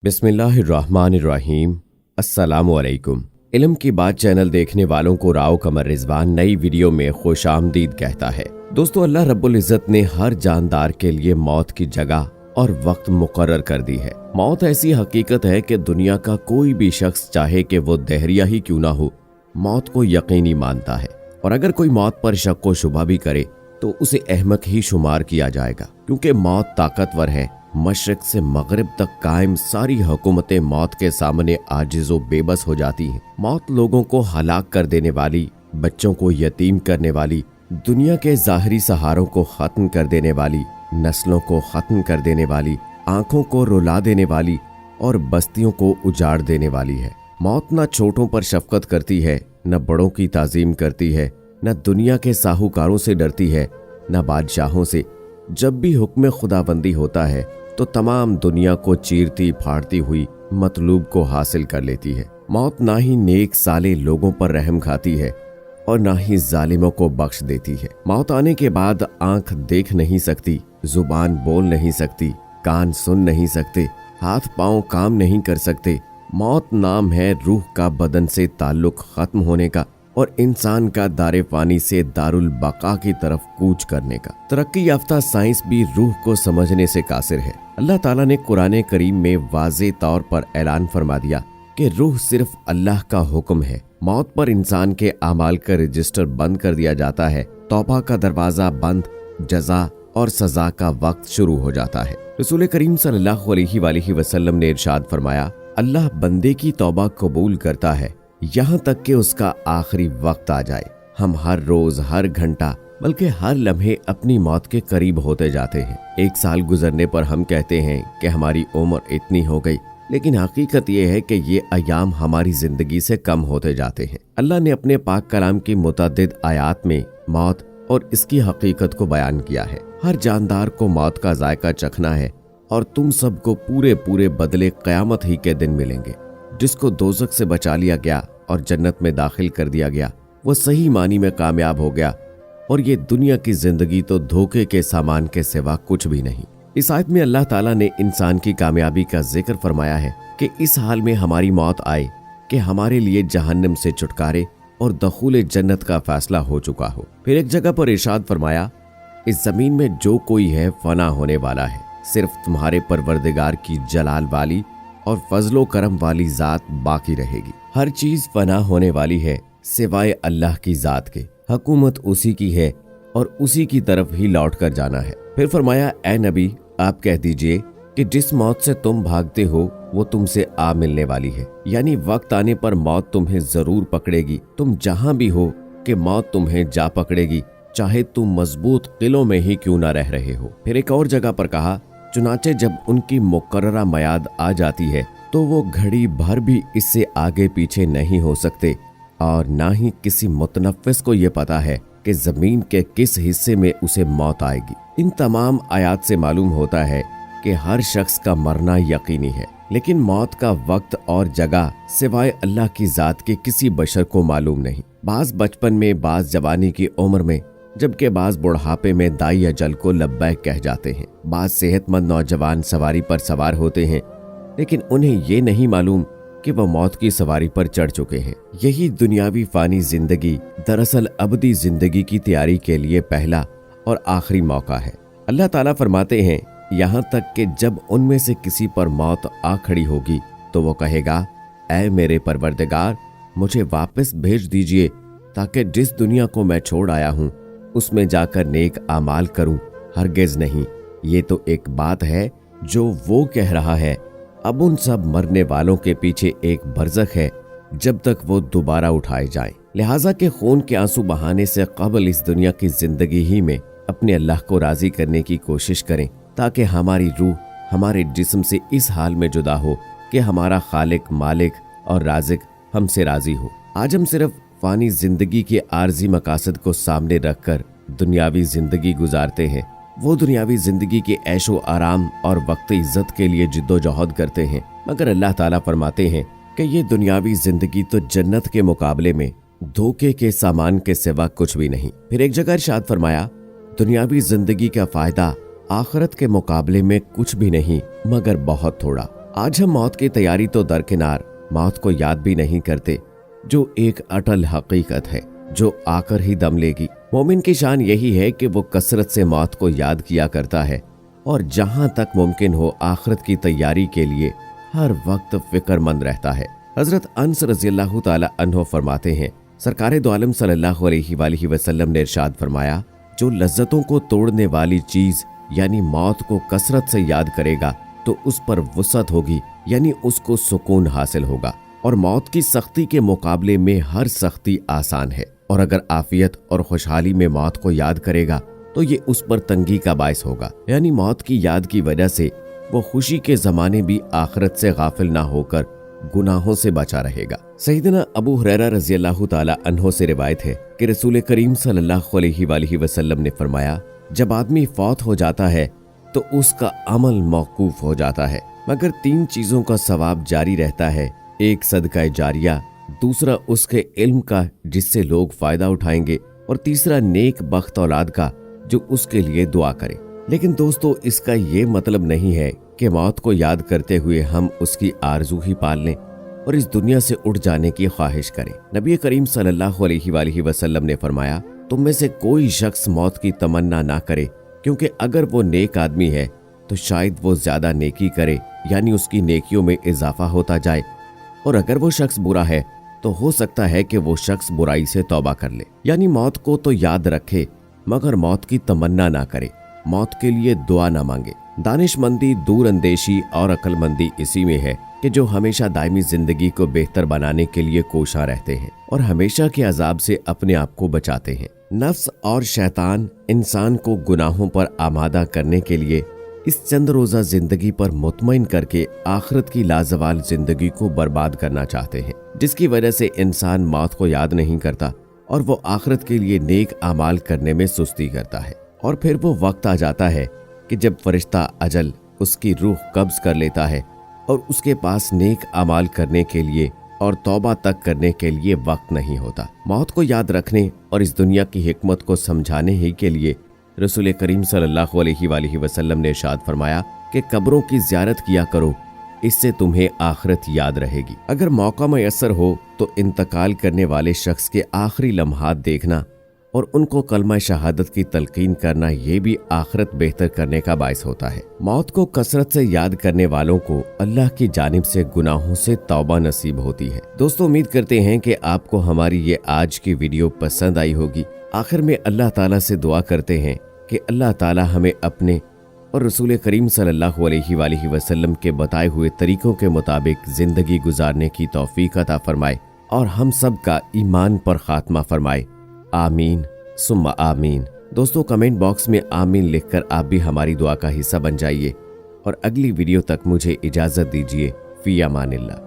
बिस्मिल्लाहिर्रहमानिर्रहीम। अस्सलामु अलैकुम। इल्म की बात चैनल देखने वालों को राव कमर रिजवान नई वीडियो में खुशामदीद कहता है। दोस्तों, अल्लाह रब्बुल इज़्ज़त ने हर जानदार के लिए मौत की जगह और वक्त मुकर्रर कर दी है। मौत ऐसी हकीकत है कि दुनिया का कोई भी शख्स, चाहे कि वो दहरिया ही क्यों ना हो, मौत को यकीनी मानता है। और अगर कोई मौत पर शक व शुबा भी करे तो उसे अहमक ही शुमार किया जाएगा, क्योंकि मौत ताकतवर है। मशरिक से मगरिब तक कायम सारी हुकूमतें मौत के सामने आजिज़ो बेबस हो जाती हैं। मौत लोगों को हलाक कर देने वाली, बच्चों को यतीम करने वाली, दुनिया के ज़ाहरी सहारों को ख़त्म कर देने वाली, नस्लों को ख़त्म कर देने वाली, आंखों को रुला देने वाली और बस्तियों को उजाड़ देने वाली है। मौत न छोटों पर शफकत करती है, न बड़ों की ताज़ीम करती है, न दुनिया के साहूकारों से डरती है, न बादशाहों से। जब भी हुक्म खुदाबंदी होता है तो तमाम दुनिया को चीरती फाड़ती हुई मतलूब को हासिल कर लेती है। मौत ना ही नेक साले लोगों पर रहम खाती है और ना ही जालिमों को बख्श देती है। मौत आने के बाद आंख देख नहीं सकती, जुबान बोल नहीं सकती, कान सुन नहीं सकते, हाथ पांव काम नहीं कर सकते। मौत नाम है रूह का बदन से ताल्लुक खत्म होने का और इंसान का दारे पानी से दारुल बका की तरफ कूच करने का। तरक्की याफ्ता साइंस भी रूह को समझने से कासिर है। अल्लाह ताला ने कुरान करीम में वाज़े तौर पर ऐलान फरमा दिया कि रूह सिर्फ अल्लाह का हुक्म है। मौत पर इंसान के आमाल का रजिस्टर बंद कर दिया जाता है। तौबा का दरवाजा बंद, जजा और सजा का वक्त शुरू हो जाता है। रसूल करीम सल्लल्लाहु अलैहि वसल्लम ने इरशाद फरमाया, अल्लाह बंदे की तौबा कबूल करता है यहाँ तक कि उसका आखिरी वक्त आ जाए। हम हर रोज, हर घंटा, बल्कि हर लम्हे अपनी मौत के करीब होते जाते हैं। एक साल गुजरने पर हम कहते हैं कि हमारी उम्र इतनी हो गई, लेकिन हकीकत ये है कि ये अयाम हमारी जिंदगी से कम होते जाते हैं। अल्लाह ने अपने पाक कलाम की मुतअद्दिद आयात में मौत और इसकी हकीकत को बयान किया है। हर जानदार को मौत का जायका चखना है और तुम सबको पूरे पूरे बदले क़यामत ही के दिन मिलेंगे। जिसको दोज़ख से बचा लिया गया और जन्नत में दाखिल कर दिया गया, वो सही मानी में कामयाब हो गया। और ये दुनिया की जिंदगी तो धोखे के सामान के सिवा कुछ भी नहीं। इस आयत में अल्लाह ताला ने इंसान की कामयाबी का जिक्र फरमाया है कि इस हाल में हमारी मौत आए कि हमारे लिए जहन्नम से छुटकारे और दखूल जन्नत का फैसला हो चुका हो। फिर एक जगह पर इरशाद फरमाया, इस जमीन में जो कोई है फना होने वाला है, सिर्फ तुम्हारे परवरदिगार की जलाल वाली और फजलो करम वाली जात बाकी रहेगी। हर चीज फना होने वाली है सिवाय अल्लाह की जात के। हुकूमत उसी की है और उसी की तरफ ही लौट कर जाना है। फिर फरमाया, ए नबी, आप कह दीजिए कि जिस मौत से तुम भागते हो वो तुमसे आ मिलने वाली है, यानी वक्त आने पर मौत तुम्हें जरूर पकड़ेगी। तुम जहां भी हो कि मौत तुम्हें जा पकड़ेगी, चाहे तुम मजबूत किलों में ही क्यों ना रह रहे हो। फिर एक और जगह पर कहा, चुनाचे जब उनकी मुकर्ररा मयाद आ जाती है तो वो घड़ी भर भी इससे आगे पीछे नहीं हो सकते और ना ही किसी मुतनफ़िस को ये पता है कि जमीन के किस हिस्से में उसे मौत आएगी। इन तमाम आयात से मालूम होता है कि हर शख्स का मरना यकीनी है, लेकिन मौत का वक्त और जगह सिवाय अल्लाह की जात के किसी बशर को मालूम नहीं। बाज बचपन में, बाज जवानी की उम्र में, जबकि बाज बुढ़ापे में दाई अजल को लब्बैक कह जाते हैं। बाज सेहतमंद नौजवान सवारी पर सवार होते हैं, लेकिन उन्हें ये नहीं मालूम कि वह मौत की सवारी पर चढ़ चुके हैं। यही दुनियावी फानी जिंदगी दरअसल अबदी जिंदगी की तैयारी के लिए पहला और आखिरी मौका है। अल्लाह ताला फरमाते हैं, यहाँ तक कि जब उनमें से किसी पर मौत आ खड़ी होगी तो वो कहेगा, ऐ मेरे परवरदिगार, मुझे वापस भेज दीजिए ताकि जिस दुनिया को मैं छोड़ आया हूँ उसमें जाकर नेक आमाल करूं। हरगिज नहीं, ये तो एक बात है जो वो कह रहा है। अब उन सब मरने वालों के पीछे एक बरज़ख है जब तक वो दोबारा उठाए जाएं। लिहाजा के खून के आंसू बहाने से कबल इस दुनिया की जिंदगी ही में अपने अल्लाह को राजी करने की कोशिश करें, ताकि हमारी रूह हमारे जिस्म से इस हाल में जुदा हो कि हमारा खालिक, मालिक और राज़िक हमसे राजी हो। आज हम सिर्फ फानी जिंदगी के आर्जी मकासद को सामने रखकर दुनियावी जिंदगी गुजारते हैं। वो दुनियावी जिंदगी के ऐशो आराम और वक्त इज्जत के लिए जिद्दोजहद करते हैं, मगर अल्लाह ताला फरमाते हैं कि ये दुनियावी जिंदगी तो जन्नत के मुकाबले में धोखे के सामान के सिवा कुछ भी नहीं। फिर एक जगह इरशाद फरमाया, दुनियावी जिंदगी का फायदा आखिरत के मुकाबले में कुछ भी नहीं मगर बहुत थोड़ा। आज हम मौत की तैयारी तो दरकिनार, मौत को याद भी नहीं करते, जो एक अटल हकीकत है जो आकर ही दम लेगी। मोमिन की शान यही है कि वो कसरत से मौत को याद किया करता है और जहां तक मुमकिन हो आखिरत की तैयारी के लिए हर वक्त फिक्रमंद रहता है। हजरत अनस रज़ियल्लाहु ताला अन्हो फरमाते हैं, सरकारे दो आलम सल्लल्लाहु अलैहि वसल्लम ने इरशाद फरमाया, जो लज्जतों को तोड़ने वाली चीज यानी मौत को कसरत से याद करेगा तो उस पर वुसअत होगी, यानी उसको सुकून हासिल होगा। और मौत की सख्ती के मुकाबले में हर सख्ती आसान है, और अगर आफियत और खुशहाली में मौत को याद करेगा तो ये उस पर तंगी का बायस होगा, यानी मौत की याद की वजह से वो खुशी के जमाने भी आखिरत से गाफिल ना होकर गुनाहों से बचा रहेगा। सैयदना अबू हुरैरा रज़ियल्लाहु ताला अन्हो से रिवायत है कि रसूल करीम सल्लल्लाहु अलैहि वसल्लम ने फरमाया, जब आदमी फौत हो जाता है तो उसका अमल मौकूफ हो जाता है, मगर 3 चीजों का सवाब जारी रहता है। एक सदका जारिया, दूसरा उसके इल्म का जिससे लोग फायदा उठाएंगे, और तीसरा नेक बख्त औलाद का जो उसके लिए दुआ करे। लेकिन दोस्तों, इसका ये मतलब नहीं है कि मौत को याद करते हुए हम उसकी आरजू ही पाल लें और इस दुनिया से उठ जाने की ख्वाहिश करें। नबी करीम सल्लल्लाहु अलैहि वसल्लम ने फरमाया, तुम में से कोई शख्स मौत की तमन्ना ना करे, क्योंकि अगर वो नेक आदमी है तो शायद वो ज्यादा नेकी करे, यानी उसकी नेकियों में इजाफा होता जाए, और अगर वो शख्स बुरा है तो हो सकता है कि वो शख्स बुराई से तौबा कर ले। यानी मौत को तो याद रखे मगर मौत की तमन्ना ना करे, मौत के लिए दुआ ना मांगे। दानिशमंदी, दूर अंदेशी और अक्लमंदी इसी में है कि जो हमेशा दायमी जिंदगी को बेहतर बनाने के लिए कोशा रहते हैं और हमेशा के अजाब से अपने आप को बचाते हैं। नफ्स और शैतान इंसान को गुनाहों पर आमादा करने के लिए इस चंद रोजा जिंदगी पर मुतमईन करके आखिरत की लाजवाल जिंदगी को बर्बाद करना चाहते हैं, जिसकी वजह से इंसान मौत को याद नहीं करता और वो आखिरत के लिए नेक अमाल करने में सुस्ती करता है। और फिर वो वक्त आ जाता है कि जब फरिश्ता अजल उसकी रूह कब्ज कर लेता है और उसके पास नेक अमाल करने के लिए और तौबा तक करने के लिए वक्त नहीं होता। मौत को याद रखने और इस दुनिया की हिकमत को समझाने ही के लिए रसूल करीम सल्लल्लाहु अलैहि वसल्लम ने इरशाद फरमाया कि कब्रों की ज़ियारत किया करो, इससे तुम्हें आखिरत याद रहेगी। अगर मौका मयस्सर हो तो इंतकाल करने वाले शख्स के आखिरी लम्हात देखना और उनको कलमा शहादत की तलकीन करना, ये भी आखिरत बेहतर करने का बायस होता है। मौत को कसरत से याद करने वालों को अल्लाह की जानिब से गुनाहों से तौबा नसीब होती है। दोस्तों, उम्मीद करते हैं कि आपको हमारी ये आज की वीडियो पसंद आई होगी। आखिर में अल्लाह ताला से दुआ करते हैं कि अल्लाह ताला हमें अपने और रसूल करीम सल्लल्लाहु अलैहि वसल्लम के बताए हुए तरीकों के मुताबिक जिंदगी गुजारने की तौफीक अता फरमाए और हम सब का ईमान पर खात्मा फरमाए। आमीन सुम्मा आमीन। दोस्तों, कमेंट बॉक्स में आमीन लिखकर आप भी हमारी दुआ का हिस्सा बन जाइए और अगली वीडियो तक मुझे इजाजत दीजिए। फी अमानिल्लाह।